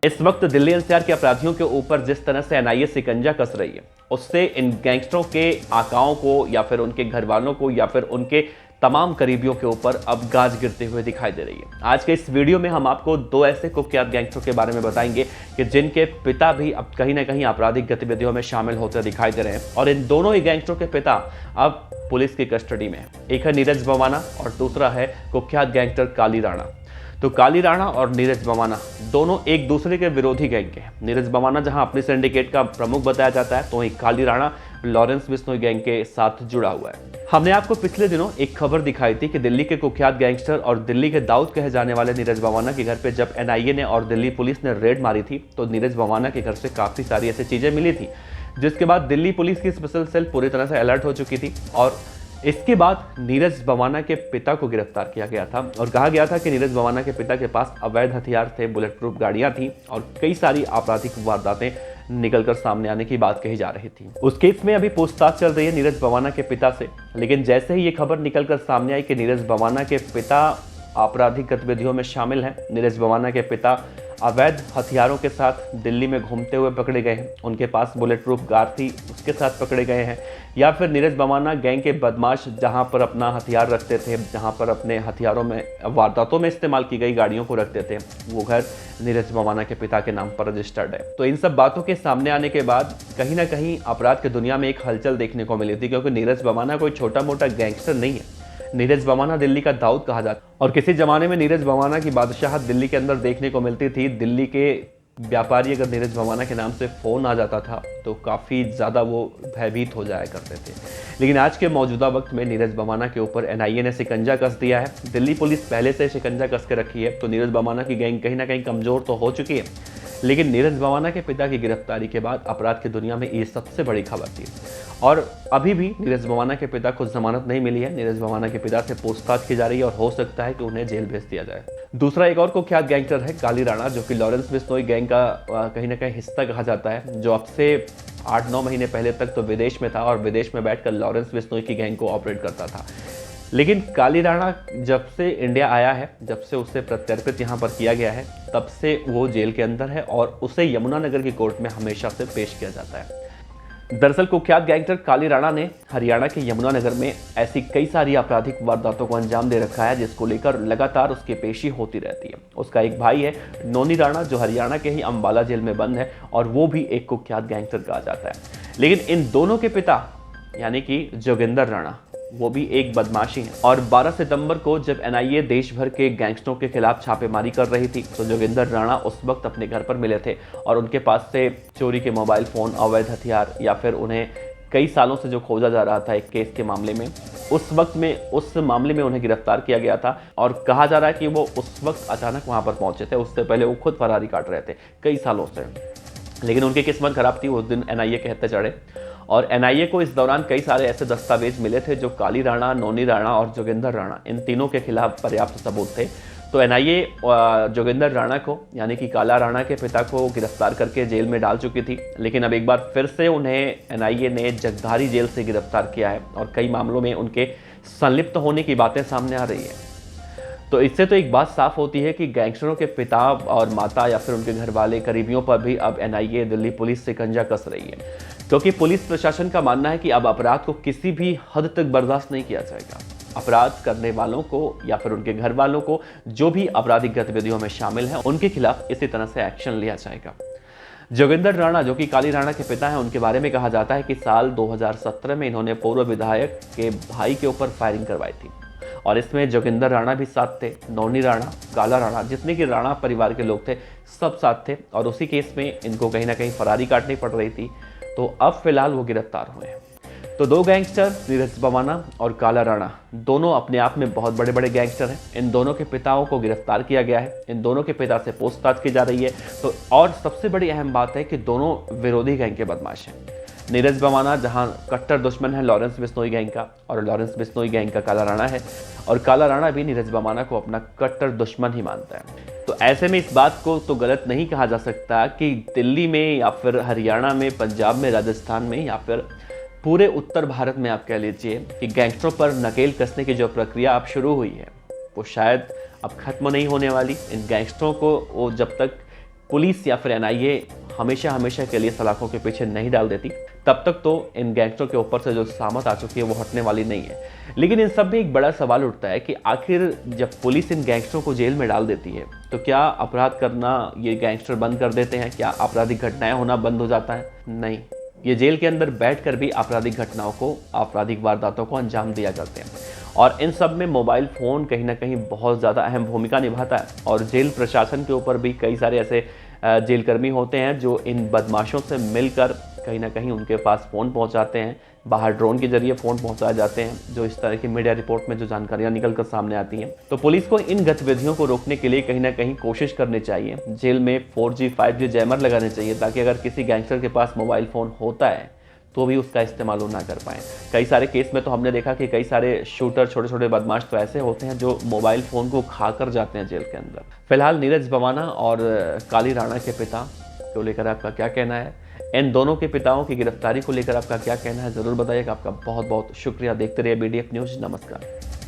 इस वक्त दिल्ली एनसीआर के अपराधियों के ऊपर जिस तरह से एनआईए शिकंजा कस रही है, उससे इन गैंगस्टरों के आकाओं को या फिर उनके घर वालों को या फिर उनके तमाम करीबियों के ऊपर अब गाज गिरते हुए दिखाई दे रही है। आज के इस वीडियो में हम आपको दो ऐसे कुख्यात गैंगस्टरों के बारे में बताएंगे कि जिनके पिता भी अब कहीं ना कहीं आपराधिक गतिविधियों में शामिल होते दिखाई दे रहे हैं, और इन दोनों ही गैंगस्टरों के पिता अब पुलिस की कस्टडी में है। एक है नीरज बवाना और दूसरा है कुख्यात गैंगस्टर काली राणा। तो काली राणा और नीरज बवाना दोनों एक दूसरे के विरोधी गैंग के हैं। नीरज बवाना जहां अपने सिंडिकेट का प्रमुख बताया जाता है, तो वहीं काली राणा लॉरेंस बिश्नोई गैंग के साथ जुड़ा हुआ है। हमने आपको पिछले दिनों एक खबर दिखाई थी कि दिल्ली के कुख्यात गैंगस्टर और दिल्ली के दाऊद कहे जाने वाले नीरज बवाना के घर पे जब एनआईए ने और दिल्ली पुलिस ने रेड मारी थी, तो नीरज बवाना के घर से काफी सारी ऐसी चीजें मिली थी, जिसके बाद दिल्ली पुलिस की स्पेशल सेल पूरी तरह से अलर्ट हो चुकी थी। और इसके बाद नीरज बवाना के पिता को गिरफ्तार किया गया था और कहा गया था कि नीरज बवाना के पिता के पास अवैध हथियार थे, बुलेट प्रूफ गाड़ियां थी और कई सारी आपराधिक वारदातें निकलकर सामने आने की बात कही जा रही थी। उस केस में अभी पूछताछ चल रही है नीरज बवाना के पिता से, लेकिन जैसे ही ये खबर निकलकर सामने आई कि नीरज बवाना के पिता आपराधिक गतिविधियों में शामिल हैं, नीरज बवाना के पिता अवैध हथियारों के साथ दिल्ली में घूमते हुए पकड़े गए हैं, उनके पास बुलेट प्रूफ कार थी उसके साथ पकड़े गए हैं, या फिर नीरज बवाना गैंग के बदमाश जहां पर अपना हथियार रखते थे, जहां पर अपने हथियारों में वारदातों में इस्तेमाल की गई गाड़ियों को रखते थे, वो घर नीरज बवाना के पिता के नाम पर रजिस्टर्ड है। तो इन सब बातों के सामने आने के बाद कहीं ना कहीं अपराध की दुनिया में एक हलचल देखने को मिली थी, क्योंकि नीरज बवाना कोई छोटा मोटा गैंगस्टर नहीं है। नीरज बवाना दिल्ली का दाऊद कहा जाता है, और किसी जमाने में नीरज बवाना की बादशाहत दिल्ली के अंदर देखने को मिलती थी। दिल्ली के व्यापारी अगर नीरज बवाना के नाम से फ़ोन आ जाता था तो काफ़ी ज़्यादा वो भयभीत हो जाया करते थे। लेकिन आज के मौजूदा वक्त में नीरज बवाना के ऊपर एनआईए ने शिकंजा कस दिया है। दिल्ली पुलिस पहले से शिकंजा कस के रखी है, तो नीरज बवाना की गैंग कहीं ना कहीं कमज़ोर तो हो चुकी है, लेकिन नीरज बवाना के पिता की गिरफ्तारी के बाद अपराध की दुनिया में ये सबसे बड़ी खबर थी। और अभी भी नीरज बवाना के पिता को जमानत नहीं मिली है। नीरज बवाना के पिता से पूछताछ की जा रही है और हो सकता है कि उन्हें जेल भेज दिया जाए। दूसरा एक और कुख्यात गैंगस्टर है काली राणा, जो कि लॉरेंस बिश्नोई गैंग का कहीं ना कहीं हिस्सा कहा जाता है, जो अब से 8-9 महीने पहले तक तो विदेश में था और विदेश में बैठकर लॉरेंस बिश्नोई की गैंग को ऑपरेट करता था। लेकिन काली राणा जब से इंडिया आया है, जब से उसे प्रत्यर्पित यहाँ पर किया गया है, तब से वो जेल के अंदर है और उसे यमुनानगर की कोर्ट में हमेशा से पेश किया जाता है। दरअसल कुख्यात गैंगस्टर काली राणा ने हरियाणा के यमुनानगर में ऐसी कई सारी आपराधिक वारदातों को अंजाम दे रखा है, जिसको लेकर लगातार उसकी पेशी होती रहती है। उसका एक भाई है नोनी राणा, जो हरियाणा के ही अंबाला जेल में बंद है, और वो भी एक कुख्यात गैंगस्टर कहा जाता है। लेकिन इन दोनों के पिता यानी कि जोगिंदर राणा, वो भी एक बदमाशी है। और 12 सितंबर को जब एनआईए देश भर के गैंगस्टरों के खिलाफ छापेमारी कर रही थी, तो जोगिंदर राणा उस वक्त अपने घर पर मिले थे और उनके पास से चोरी के मोबाइल फ़ोन, अवैध हथियार, या फिर उन्हें कई सालों से जो खोजा जा रहा था एक केस के मामले में, उस मामले में उन्हें गिरफ्तार किया गया था। और कहा जा रहा है कि वो उस वक्त अचानक वहाँ पर पहुँचे थे, उससे पहले वो खुद फरारी काट रहे थे कई सालों से। लेकिन उनकी किस्मत खराब थी, उस दिन एनआईए के हत्थे चढ़े और एनआईए को इस दौरान कई सारे ऐसे दस्तावेज मिले थे जो काली राणा, नोनी राणा और जोगिंदर राणा, इन तीनों के खिलाफ पर्याप्त सबूत थे। तो एनआईए जोगिंदर राणा को यानी कि काला राणा के पिता को गिरफ्तार करके जेल में डाल चुकी थी, लेकिन अब एक बार फिर से उन्हें एनआईए ने जगधारी जेल से गिरफ्तार किया है और कई मामलों में उनके संलिप्त होने की बातें सामने आ रही है। तो इससे तो एक बात साफ होती है कि गैंगस्टरों के पिता और माता या फिर उनके घर वाले करीबियों पर भी अब एनआईए दिल्ली पुलिस शिकंजा कस रही है, क्योंकि पुलिस प्रशासन का मानना है कि अब अपराध को किसी भी हद तक बर्दाश्त नहीं किया जाएगा। अपराध करने वालों को या फिर उनके घर वालों को, जो भी आपराधिक गतिविधियों में शामिल हैं, उनके खिलाफ इसी तरह से एक्शन लिया जाएगा। जोगिंदर राणा, जो कि काली राणा के पिता हैं, उनके बारे में कहा जाता है कि साल 2017 में इन्होंने पूर्व विधायक के भाई के ऊपर फायरिंग करवाई थी और इसमें जोगिंदर राणा भी साथ थे, नौनी राणा, काला राणा, जितने कि राणा परिवार के लोग थे सब साथ थे, और उसी केस में इनको कहीं ना कहीं फरारी काटनी पड़ रही थी। तो अब फिलहाल वो गिरफ्तार हुए हैं। तो दो गैंगस्टर नीरज बवाना और काला राणा दोनों अपने आप में बहुत बड़े बड़े गैंगस्टर हैं। इन दोनों के पिताओं को गिरफ्तार किया गया है, इन दोनों के पिता से पूछताछ की जा रही है। तो और सबसे बड़ी अहम बात है कि दोनों विरोधी गैंग के बदमाश हैं। नीरज बवाना जहां कट्टर दुश्मन है लॉरेंस बिश्नोई गैंग का, और लॉरेंस बिश्नोई गैंग का काला राणा है, और काला राणा भी नीरज बवाना को अपना कट्टर दुश्मन ही मानता है। तो ऐसे में इस बात को तो गलत नहीं कहा जा सकता कि दिल्ली में या फिर हरियाणा में, पंजाब में, राजस्थान में या फिर पूरे उत्तर भारत में आप कह लीजिए कि गैंगस्टरों पर नकेल कसने की जो प्रक्रिया अब शुरू हुई है वो शायद अब खत्म नहीं होने वाली। इन गैंगस्टरों को वो जब तक पुलिस या फिर एनआईए हमेशा हमेशा के लिए सलाखों के पीछे नहीं डाल देती, तब तक तो इन गैंगस्टरों के ऊपर से जो सामत आ चुकी है वो हटने वाली नहीं है। लेकिन इन सब में एक बड़ा सवाल उठता है कि आखिर जब पुलिस इन गैंगस्टरों को जेल में डाल देती है तो क्या अपराध करना ये गैंगस्टर बंद कर देते हैं? क्या आपराधिक घटनाएं होना बंद हो जाता है? नहीं, ये जेल के अंदर बैठकर भी आपराधिक घटनाओं को, आपराधिक वारदातों को अंजाम दिया करते हैं। और इन सब में मोबाइल फ़ोन कहीं ना कहीं बहुत ज़्यादा अहम भूमिका निभाता है। और जेल प्रशासन के ऊपर भी कई सारे ऐसे जेलकर्मी होते हैं जो इन बदमाशों से मिलकर कहीं ना कहीं उनके पास फ़ोन पहुंचाते हैं। बाहर ड्रोन के जरिए फ़ोन पहुंचाए जाते हैं, जो इस तरह की मीडिया रिपोर्ट में जो जानकारियां निकल कर सामने आती हैं। तो पुलिस को इन गतिविधियों को रोकने के लिए कहीं ना कहीं कोशिश करनी चाहिए। जेल में 4G 5G जैमर लगाने चाहिए, ताकि अगर किसी गैंगस्टर के पास मोबाइल फ़ोन होता है तो भी उसका इस्तेमाल वो ना कर पाएँ। कई सारे केस में तो हमने देखा कि कई सारे शूटर, छोटे छोटे बदमाश तो ऐसे होते हैं जो मोबाइल फ़ोन को खा कर जाते हैं जेल के अंदर। फिलहाल नीरज बवाना और काली राणा के पिता को लेकर आपका क्या कहना है? इन दोनों के पिताओं की गिरफ्तारी को लेकर आपका क्या कहना है? ज़रूर बताइएगा। आपका बहुत बहुत शुक्रिया। देखते रहिए BDF न्यूज़। नमस्कार।